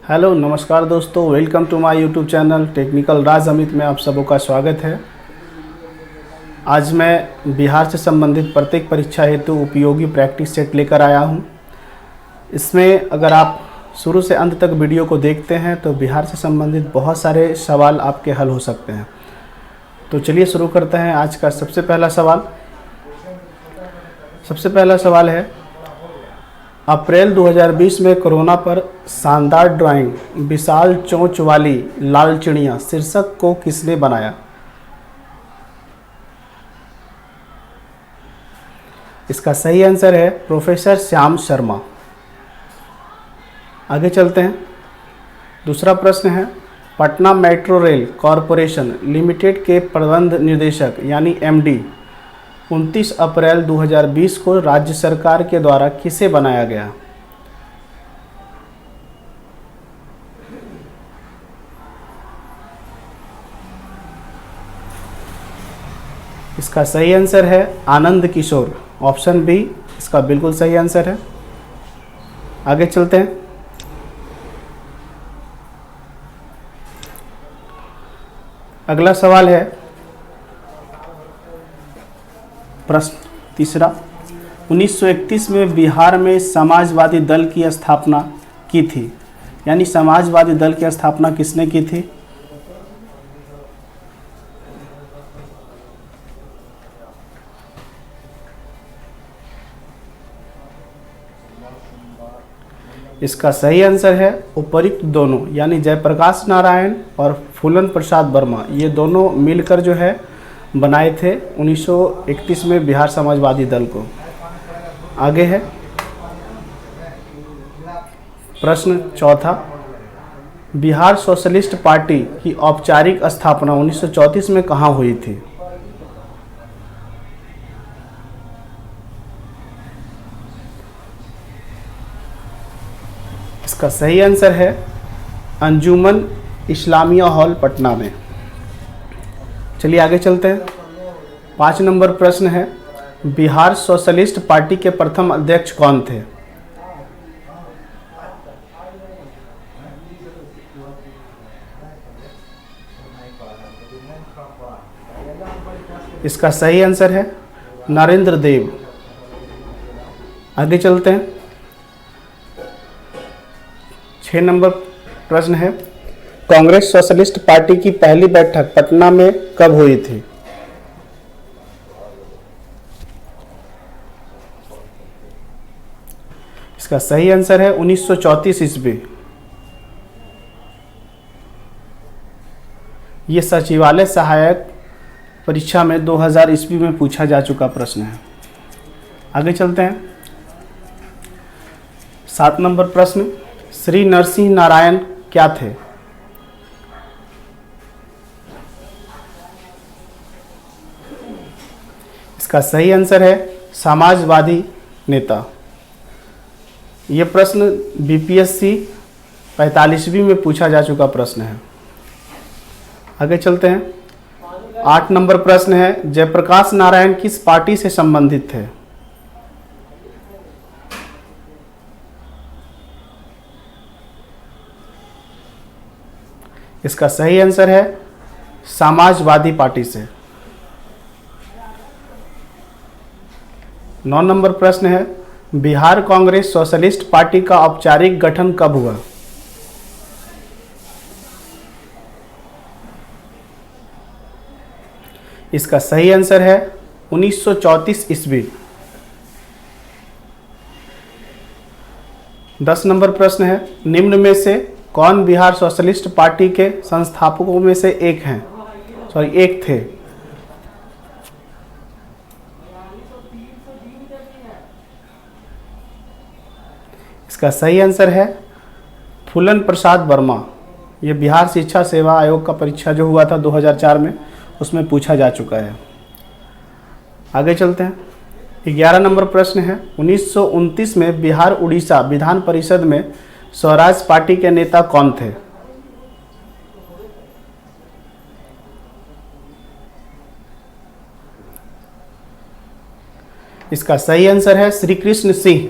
Hello नमस्कार दोस्तों, welcome to my YouTube channel technical Raj Amit में आप सबों का स्वागत है। आज मैं बिहार से संबंधित प्रत्येक परीक्षा हेतु उपयोगी प्रैक्टिस सेट लेकर आया हूं। इसमें अगर आप शुरू से अंत तक वीडियो को देखते हैं तो बिहार से संबंधित बहुत सारे सवाल आपके हल हो सकते हैं। तो चलिए शुरू करते हैं आज का सबसे पहला सवाल है, अप्रैल 2020 में कोरोना पर शानदार ड्राइंग विशाल चोंच वाली लाल चिड़िया शीर्षक को किसने बनाया? इसका सही आंसर है प्रोफेसर श्याम शर्मा। आगे चलते हैं। दूसरा प्रश्न है, Patna metro rail corporation limited के प्रबंध निदेशक यानी एमडी 29 अप्रैल 2020 को राज्य सरकार के द्वारा किसे बनाया गया? इसका सही आंसर है आनंद किशोर। ऑप्शन बी इसका बिल्कुल सही आंसर है। आगे चलते हैं। अगला सवाल है, प्रश्न तीसरा, 1931 में बिहार में समाजवादी दल की स्थापना की थी, यानी समाजवादी दल की स्थापना किसने की थी? इसका सही आंसर है उपर्युक्त दोनों, यानी जयप्रकाश नारायण और फूलन प्रसाद वर्मा, ये दोनों मिलकर जो है बनाए थे 1931 में बिहार समाजवादी दल को। आगे है प्रश्न चौथा, बिहार सोशलिस्ट पार्टी की औपचारिक स्थापना 1934 में कहाँ हुई थी? इसका सही आंसर है अंजुमन इस्लामिया हॉल पटना में। चलिए आगे चलते हैं। 5 नंबर प्रश्न है, बिहार सोशलिस्ट पार्टी के प्रथम अध्यक्ष कौन थे? इसका सही आंसर है नरेंद्र देव। आगे चलते हैं। 6 नंबर प्रश्न है, कांग्रेस सोशलिस्ट पार्टी की पहली बैठक पटना में कब हुई थी? इसका सही आंसर है 1934 ईस्वी। ये सचिवालय सहायक परीक्षा में 2000 ईस्वी में पूछा जा चुका प्रश्न है। आगे चलते हैं। 7 नंबर प्रश्न, श्री नरसिंह नारायण क्या थे? इसका सही आंसर है समाजवादी नेता। यह प्रश्न बीपीएससी 45वीं में पूछा जा चुका प्रश्न है। आगे चलते हैं। 8 नंबर प्रश्न है, जयप्रकाश नारायण किस पार्टी से संबंधित थे? इसका सही आंसर है समाजवादी पार्टी से। 9 नंबर प्रश्न है, बिहार कांग्रेस सोशलिस्ट पार्टी का औपचारिक गठन कब हुआ? इसका सही आंसर है 1934 ईस्वी। 10 नंबर प्रश्न है, निम्न में से कौन बिहार सोशलिस्ट पार्टी के संस्थापकों में से एक थे? इसका सही आंसर है फूलन प्रसाद वर्मा। ये बिहार शिक्षा सेवा आयोग का परीक्षा जो हुआ था 2004 में, उसमें पूछा जा चुका है। आगे चलते हैं। 11 नंबर प्रश्न है, 1929 में बिहार उड़ीसा विधान परिषद में स्वराज पार्टी के नेता कौन थे? इसका सही आंसर है श्री कृष्ण सिंह।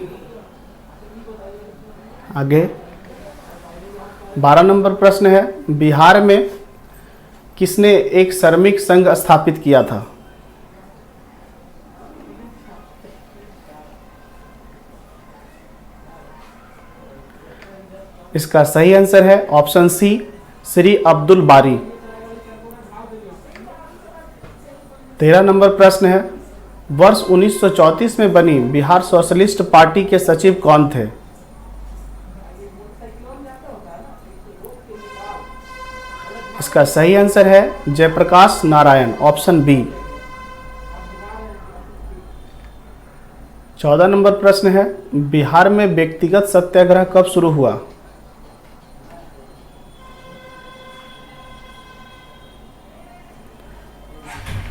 आगे 12 नंबर प्रश्न है, बिहार में किसने एक श्रमिक संघ स्थापित किया था? इसका सही आंसर है ऑप्शन सी, श्री अब्दुल बारी। 13 नंबर प्रश्न है, वर्ष 1934 में बनी बिहार सोशलिस्ट पार्टी के सचिव कौन थे? इसका सही आंसर है Jayaprakash Narayan, option B. 14 number प्रश्न है, बिहार में व्यक्तिगत सत्याग्रह कब शुरू हुआ?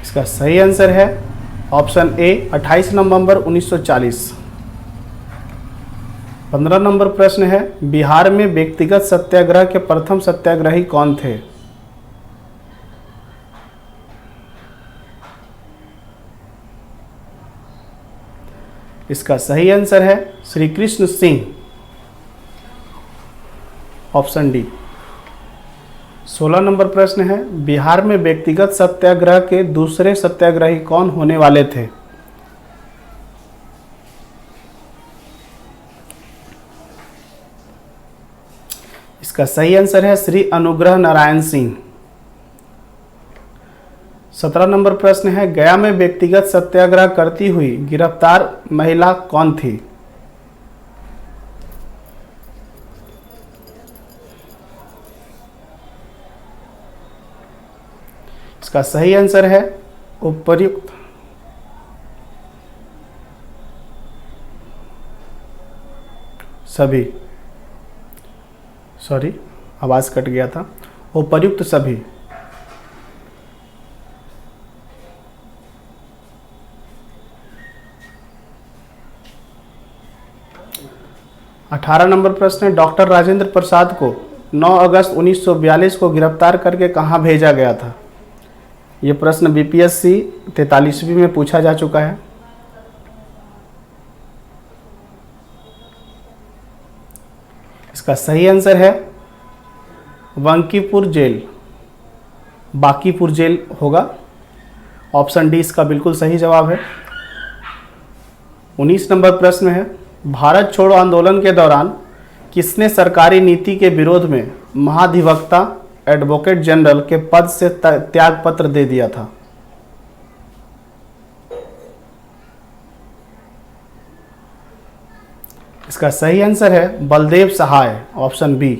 इसका सही आंसर है ऑप्शन ए, 28 नवंबर 1940। 15 नंबर प्रश्न है, बिहार में व्यक्तिगत सत्याग्रह के प्रथम सत्याग्रही कौन थे? इसका सही आंसर है Shri Krishna Singh, option D. 16 number प्रश्न है, बिहार में व्यक्तिगत सत्याग्रह के दूसरे सत्याग्रही कौन होने वाले थे? इसका सही आंसर है श्री अनुग्रह नारायण सिंह। 17 नंबर प्रश्न है, गया में व्यक्तिगत सत्याग्रह करती हुई गिरफ्तार महिला कौन थी? इसका सही आंसर है उपर्युक्त सभी, सॉरी आवाज कट गया था, उपर्युक्त सभी। अठारह नंबर प्रश्न है, डॉक्टर राजेंद्र प्रसाद को 9 अगस्त 1942 को गिरफ्तार करके कहां भेजा गया था? ये प्रश्न बीपीएससी 43वीं में पूछा जा चुका है। इसका सही आंसर है वंकीपुर जेल, बांकीपुर जेल होगा, ऑप्शन डी इसका बिल्कुल सही जवाब है। 19 नंबर प्रश्न है, भारत छोड़ो आंदोलन के दौरान किसने सरकारी नीति के विरोध में महाधिवक्ता एडवोकेट जनरल के पद से त्याग पत्र दे दिया था? इसका सही आंसर है बलदेव सहाय, ऑप्शन बी।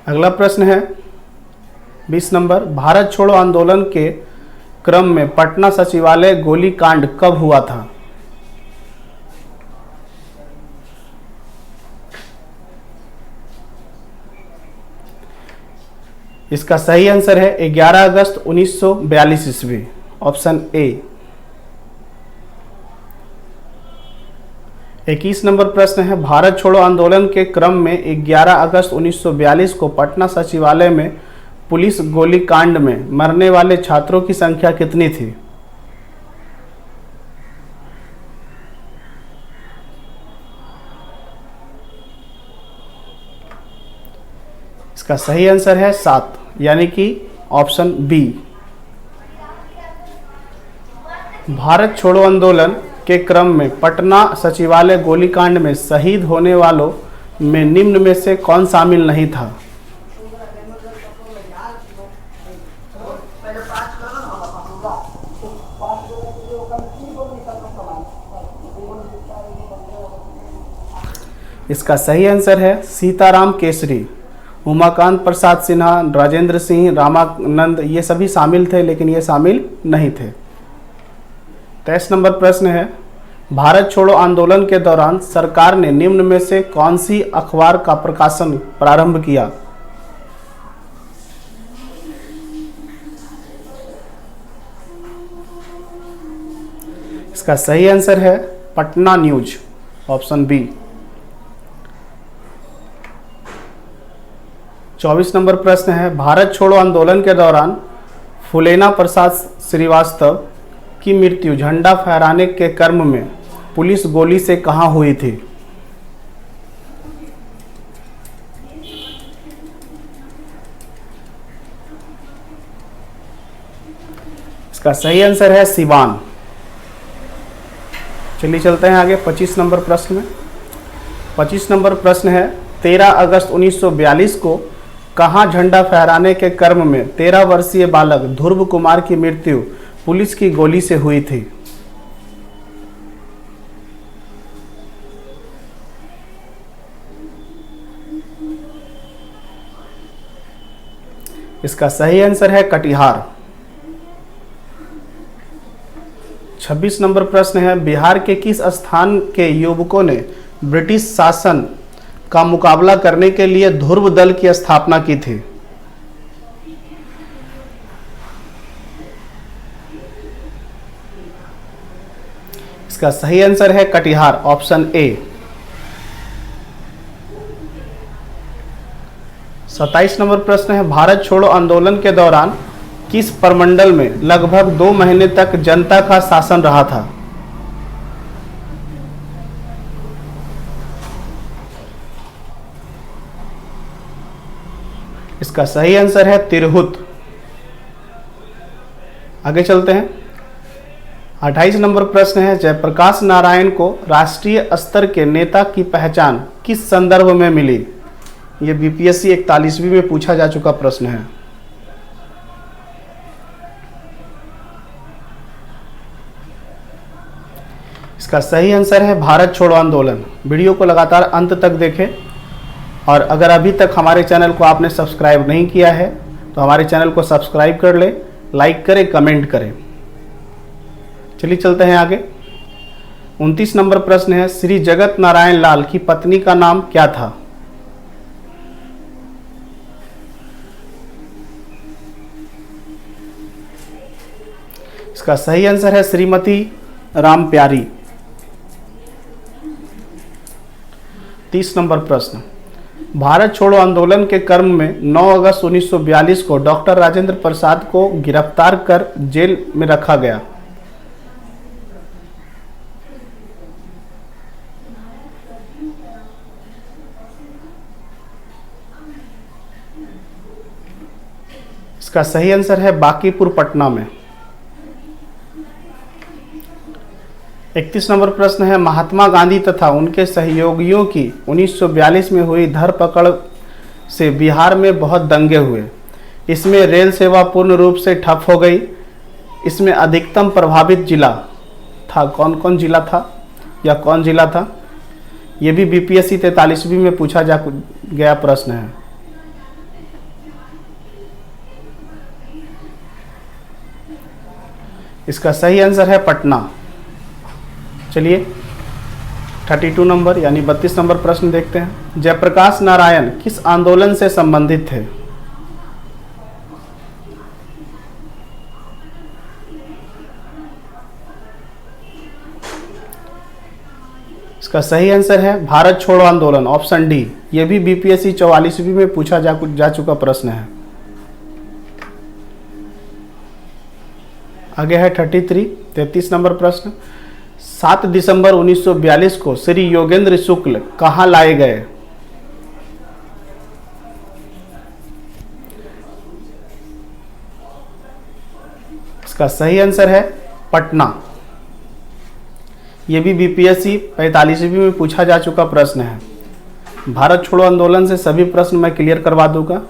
अगला प्रश्न है 20 नंबर, भारत छोड़ो आंदोलन के क्रम में पटना सचिवालय गोलीकांड कब हुआ था? इसका सही आंसर है 11 अगस्त 1942 ईस्वी, ऑप्शन ए। 21 नंबर प्रश्न है, भारत छोड़ो आंदोलन के क्रम में 11 अगस्त 1942 को पटना सचिवालय में पुलिस गोलीकांड में मरने वाले छात्रों की संख्या कितनी थी? इसका सही आंसर है 7, यानी कि ऑप्शन बी। भारत छोड़ो आंदोलन के क्रम में पटना सचिवालय गोलीकांड में शहीद होने वालों में निम्न में से कौन शामिल नहीं था? इसका सही आंसर है सीताराम केसरी। उमाकांत प्रसाद सिन्हा, राजेंद्र सिंह, रामानंद ये सभी शामिल थे, लेकिन ये शामिल नहीं थे। 23 नंबर प्रश्न है, भारत छोड़ो आंदोलन के दौरान सरकार ने निम्न में से कौन सी अखबार का प्रकाशन प्रारंभ किया? इसका सही आंसर है Patna news, option B. 24 number प्रश्न है, भारत छोड़ो आंदोलन के दौरान फुलेना प्रसाद श्रीवास्तव की मृत्यु झंडा फहराने के क्रम में पुलिस गोली से कहां हुई थी? इसका सही आंसर है सिवान। चलिए चलते हैं आगे 25 नंबर प्रश्न में। 25 नंबर प्रश्न है 13 अगस्त 1942 को कहाँ झंडा फहराने के क्रम में 13 वर्षीय बालक ध्रुव कुमार की मृत्यु पुलिस की गोली से हुई थी? इसका सही आंसर है कटिहार। 26 नंबर प्रश्न है बिहार के किस स्थान के युवकों ने ब्रिटिश शासन का मुकाबला करने के लिए ध्रुव दल की स्थापना की थी? इसका सही आंसर है कटिहार, ऑप्शन ए। 27 नंबर प्रश्न है भारत छोड़ो आंदोलन के दौरान किस प्रमंडल में लगभग 2 महीने तक जनता का शासन रहा था? इसका सही आंसर है तिरहुत। आगे चलते हैं। 28 नंबर प्रश्न है जयप्रकाश नारायण को राष्ट्रीय स्तर के नेता की पहचान किस संदर्भ में मिली? यह बीपीएससी 41वीं में पूछा जा चुका प्रश्न है। इसका सही आंसर है भारत छोड़ो आंदोलन। वीडियो को लगातार अंत तक देखें और अगर अभी तक हमारे चैनल को आपने सब्सक्राइब नहीं किया है तो हमारे चैनल को सब्सक्राइब कर ले, लाइक करें, कमेंट करें। चलिए चलते हैं आगे। 29 नंबर प्रश्न है श्री जगत नारायण लाल की पत्नी का नाम क्या था? इसका सही आंसर है श्रीमती राम प्यारी। 30 नंबर प्रश्न भारत छोड़ो आंदोलन के क्रम में 9 अगस्त 1942 को डॉक्टर राजेंद्र प्रसाद को गिरफ्तार कर जेल में रखा गया। इसका सही आंसर है बांकीपुर पटना में। 31 नंबर प्रश्न है महात्मा गांधी तथा उनके सहयोगियों की 1942 में हुई धरपकड़ से बिहार में बहुत दंगे हुए। इसमें रेल सेवा पूर्ण रूप से ठप हो गई। इसमें अधिकतम प्रभावित जिला था कौन कौन जिला था या कौन जिला था? यह भी बीपीएससी 43वीं में पूछा जा गया प्रश्न है। इसका सही आंसर है पटना। चलिए 32 नंबर यानी 32 नंबर प्रश्न देखते हैं। जयप्रकाश नारायण किस आंदोलन से संबंधित थे? इसका सही आंसर है भारत छोड़ो आंदोलन, ऑप्शन डी। यह भी बीपीएससी 44वीं में पूछा जा चुका प्रश्न है। आगे है 33 नंबर प्रश्न 7 दिसंबर 1942 को श्री योगेंद्र शुक्ल कहाँ लाए गए? इसका सही आंसर है पटना। यह भी बीपीएससी 45वीं में पूछा जा चुका प्रश्न है। भारत छोड़ो आंदोलन से सभी प्रश्न मैं क्लियर करवा दूंगा,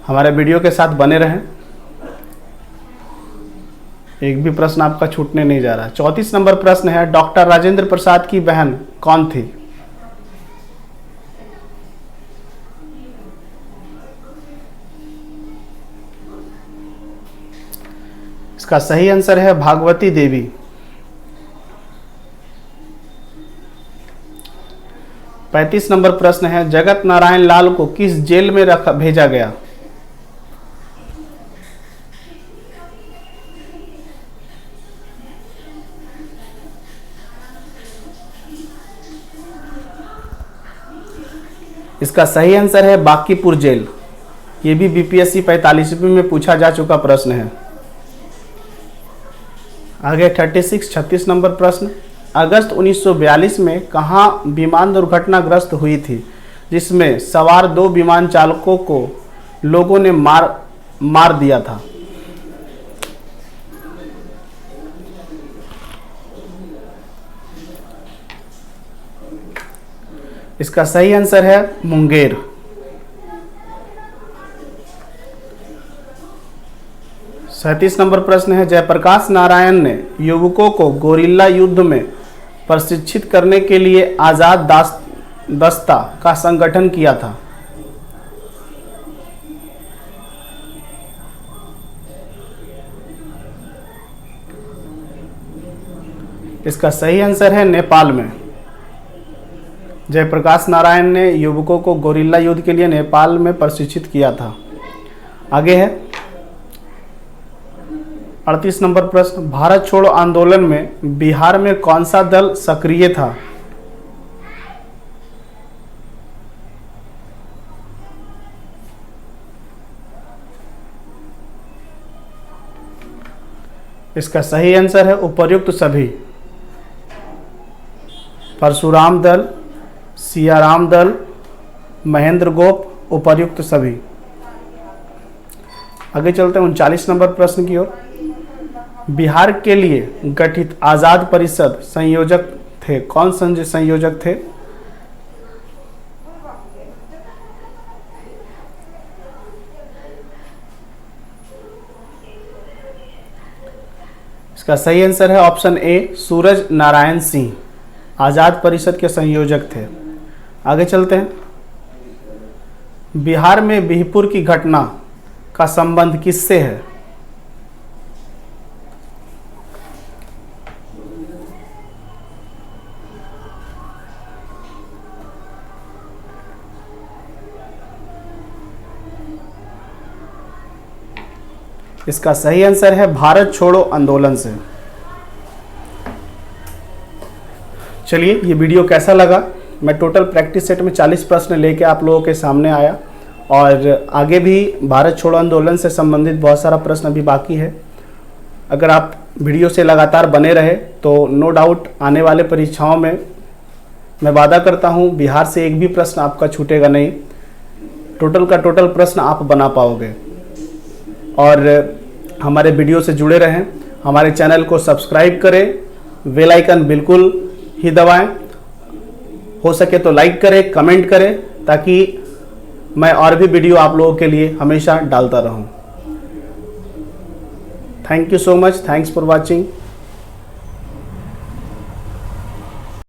हमारे वीडियो के साथ बने रहें, एक भी प्रश्न आपका छूटने नहीं जा रहा। 34 नंबर प्रश्न है डॉक्टर राजेंद्र प्रसाद की बहन कौन थी? इसका सही आंसर है भागवती देवी। 35 नंबर प्रश्न है जगत नारायण लाल को किस जेल में भेजा गया? इसका सही आंसर है बांकीपुर जेल। ये भी बीपीएससी 45वीं में पूछा जा चुका प्रश्न है। आगे 36 नंबर प्रश्न अगस्त 1942 में कहाँ विमान दुर्घटनाग्रस्त हुई थी जिसमें सवार 2 विमान चालकों को लोगों ने मार दिया था? इसका सही आंसर है मुंगेर। सैंतीस नंबर प्रश्न है, जयप्रकाश नारायण ने युवकों को गोरिल्ला युद्ध में प्रशिक्षित करने के लिए आजाद दस्ता का संगठन किया था। इसका सही आंसर है नेपाल में। जयप्रकाश नारायण ने युवकों को गोरिल्ला युद्ध के लिए नेपाल में प्रशिक्षित किया था। आगे है 38 नंबर प्रश्न, भारत छोड़ो आंदोलन में बिहार में कौन सा दल सक्रिय था? इसका सही आंसर है उपर्युक्त सभी। परशुराम दल, सियाराम दल, महेंद्र गोप, उपर्युक्त सभी। आगे चलते हैं 39 नंबर प्रश्न की ओर। बिहार के लिए गठित आजाद परिषद संयोजक थे, कौन संयोजक थे? इसका सही आंसर है ऑप्शन ए, सूरज नारायण सिंह आजाद परिषद के संयोजक थे। आगे चलते हैं, बिहार में बिहपुर की घटना का संबंध किससे है? इसका सही आंसर है भारत छोड़ो आंदोलन से। चलिए, ये वीडियो कैसा लगा? मैं टोटल प्रैक्टिस सेट में 40 प्रश्न लेके आप लोगों के सामने आया और आगे भी भारत छोड़ो आंदोलन से संबंधित बहुत सारा प्रश्न अभी बाकी है। अगर आप वीडियो से लगातार बने रहे तो नो डाउट आने वाले परीक्षाओं में मैं वादा करता हूँ बिहार से एक भी प्रश्न आपका छूटेगा नहीं। टोटल का टोटल प्रश्न आप बना पाओगे। और हमारे वीडियो से जुड़े रहें, हमारे चैनल को सब्सक्राइब करें, बेल आइकन बिल्कुल ही दबाएं, हो सके तो लाइक करें, कमेंट करें, ताकि मैं और भी वीडियो आप लोगों के लिए हमेशा डालता रहूं। Thank you so much, thanks for watching.